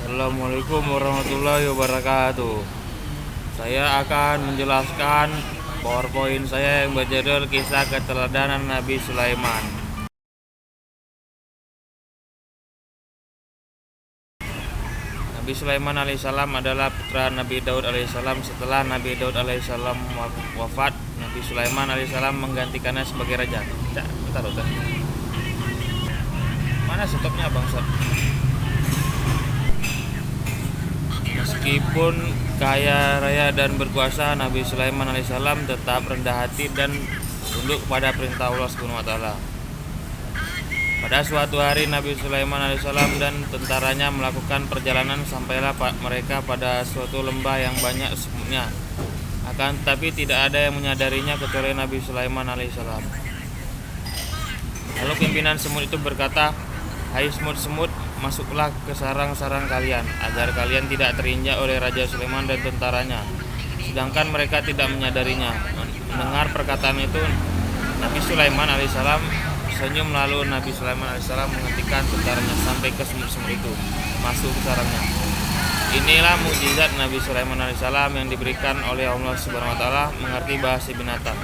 Assalamualaikum warahmatullahi wabarakatuh. Saya akan menjelaskan PowerPoint saya yang berjudul Kisah Keteladanan Nabi Sulaiman. Nabi Sulaiman alaihissalam adalah putra Nabi Daud alaihissalam. Setelah Nabi Daud alaihissalam wafat, Nabi Sulaiman alaihissalam menggantikannya sebagai raja. Bentar. Mana stopnya bangsat? Meskipun kaya raya dan berkuasa, Nabi Sulaiman alaihissalam tetap rendah hati dan tunduk pada perintah Allah Subhanahu wa taala. Pada suatu hari Nabi Sulaiman alaihissalam dan tentaranya melakukan perjalanan, sampailah mereka pada suatu lembah yang banyak semutnya. Akan tetapi tidak ada yang menyadarinya kecuali Nabi Sulaiman alaihissalam. Lalu pimpinan semut itu berkata, "Hai semut-semut, masuklah ke sarang-sarang kalian, agar kalian tidak terinjak oleh Raja Sulaiman dan tentaranya." Sedangkan mereka tidak menyadarinya. Mendengar perkataan itu, Nabi Sulaiman alaihissalam senyum, lalu Nabi Sulaiman alaihissalam menghentikan tentaranya sampai ke semut-semut itu masuk ke sarangnya. Inilah mukjizat Nabi Sulaiman alaihissalam yang diberikan oleh Allah Subhanahu wa taala, mengerti bahasa binatang.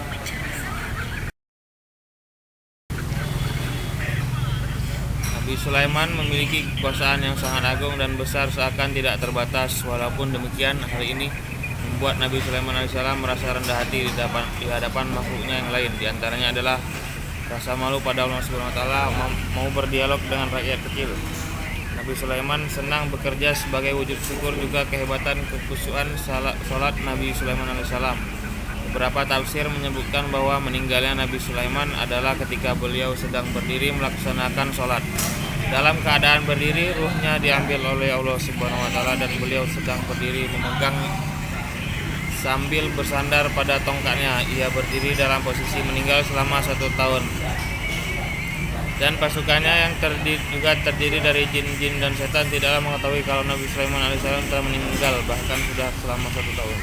Nabi Sulaiman memiliki kekuasaan yang sangat agung dan besar, seakan tidak terbatas. Walaupun demikian, hal ini membuat Nabi Sulaiman alaihissalam merasa rendah hati di hadapan makhluknya yang lain. Di antaranya adalah rasa malu pada Allah Subhanahu wa taala, mau berdialog dengan rakyat kecil. Nabi Sulaiman senang bekerja sebagai wujud syukur, juga kehebatan kekhusyuan salat Nabi Sulaiman alaihissalam. Beberapa tafsir menyebutkan bahwa meninggalnya Nabi Sulaiman adalah ketika beliau sedang berdiri melaksanakan sholat. Dalam keadaan berdiri, ruhnya diambil oleh Allah Subhanahu wa taala dan beliau sedang berdiri memegang sambil bersandar pada tongkatnya. Ia berdiri dalam posisi meninggal selama 1 tahun. Dan pasukannya yang juga terdiri dari jin-jin dan setan tidaklah mengetahui kalau Nabi Sulaiman alaihissalam telah meninggal, bahkan sudah selama 1 tahun.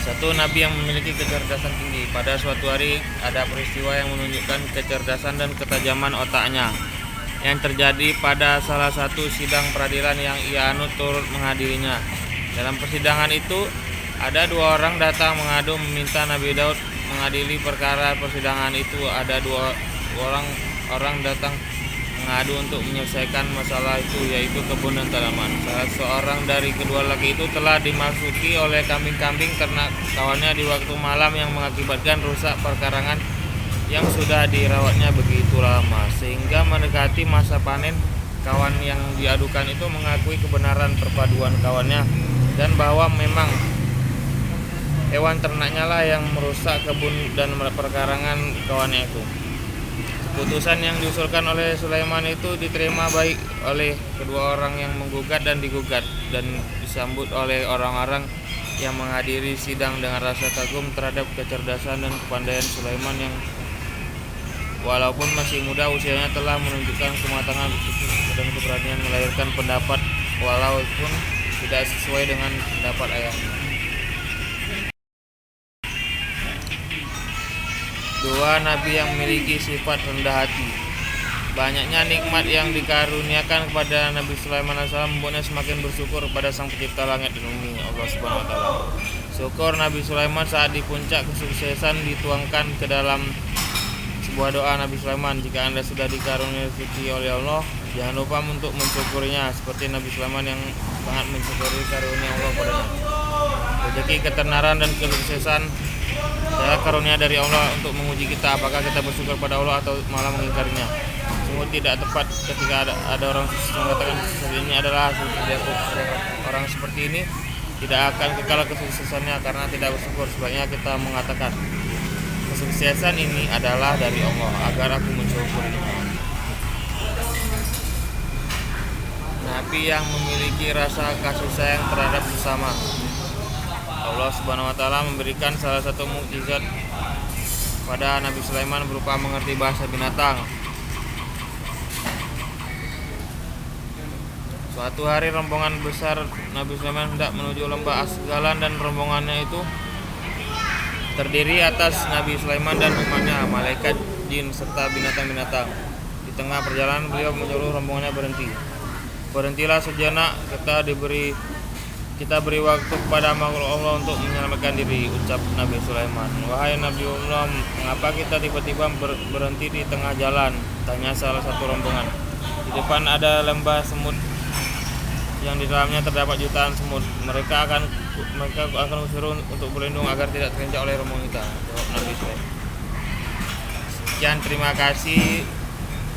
Satu nabi yang memiliki kecerdasan tinggi. Pada suatu hari ada peristiwa yang menunjukkan kecerdasan dan ketajaman otaknya yang terjadi pada salah satu sidang peradilan yang ia anut turut menghadirinya. Dalam persidangan itu ada 2 orang datang mengadu meminta Nabi Daud mengadili perkara persidangan itu. Ada 2 orang datang mengadu untuk menyelesaikan masalah itu, yaitu kebun dan tanaman. Salah seorang dari kedua laki itu telah dimasuki oleh kambing-kambing ternak kawannya di waktu malam, yang mengakibatkan rusak perkarangan yang sudah dirawatnya begitu lama. Sehingga mendekati masa panen, kawan yang diadukan itu mengakui kebenaran perpaduan kawannya dan bahwa memang hewan ternaknya lah yang merusak kebun dan perkarangan kawannya itu. Putusan yang diusulkan oleh Sulaiman itu diterima baik oleh kedua orang yang menggugat dan digugat, dan disambut oleh orang-orang yang menghadiri sidang dengan rasa kagum terhadap kecerdasan dan kepandaian Sulaiman yang walaupun masih muda usianya telah menunjukkan kematangan dan keberanian melahirkan pendapat walaupun tidak sesuai dengan pendapat ayahnya. 2 nabi yang memiliki sifat rendah hati. Banyaknya nikmat yang dikaruniakan kepada Nabi Sulaiman alaihissalam membuatnya semakin bersyukur kepada Sang Pencipta langit dan bumi, Allah Subhanahu wa taala. Syukur Nabi Sulaiman saat di puncak kesuksesan dituangkan ke dalam sebuah doa Nabi Sulaiman. Jika Anda sudah dikaruniai rezeki oleh Allah, jangan lupa untuk mensyukurinya, seperti Nabi Sulaiman yang sangat mensyukuri karunia Allah padanya. Rezeki, ketenaran dan kesuksesan adalah karunia dari Allah untuk menguji kita, apakah kita bersyukur pada Allah atau malah mengingkarinya. Sungguh tidak tepat ketika ada orang mengatakan sesuatu ini adalah hasil kerja orang seperti ini tidak akan kekal kesuksesannya karena tidak bersyukur. Sebaiknya kita mengatakan, kesuksesan ini adalah dari Allah, agar aku mensyukurinya. Nabi yang memiliki rasa kasih sayang terhadap sesama. Allah Subhanahu wa taala memberikan salah satu mukjizat pada Nabi Sulaiman berupa mengerti bahasa binatang. Suatu hari rombongan besar Nabi Sulaiman hendak menuju lembah Asgalan, dan rombongannya itu terdiri atas Nabi Sulaiman dan umatnya, malaikat, jin serta binatang-binatang. Di tengah perjalanan beliau menyuruh rombongannya berhenti. Berhentilah sejenak, kita beri waktu kepada makhluk Allah untuk menyelamatkan diri, ucap Nabi Sulaiman. Wahai Nabiullah, mengapa kita tiba-tiba berhenti di tengah jalan? Tanya salah satu rombongan. Di depan ada lembah semut yang di dalamnya terdapat jutaan semut. Mereka akan kusuruh untuk berlindung agar tidak terinjak oleh rombongan kita, jawab Nabi Sulaiman. Sekian, terima kasih.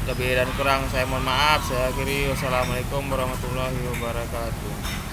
Lebih dan kurang saya mohon maaf. Saya akhiri. Wassalamualaikum warahmatullahi wabarakatuh.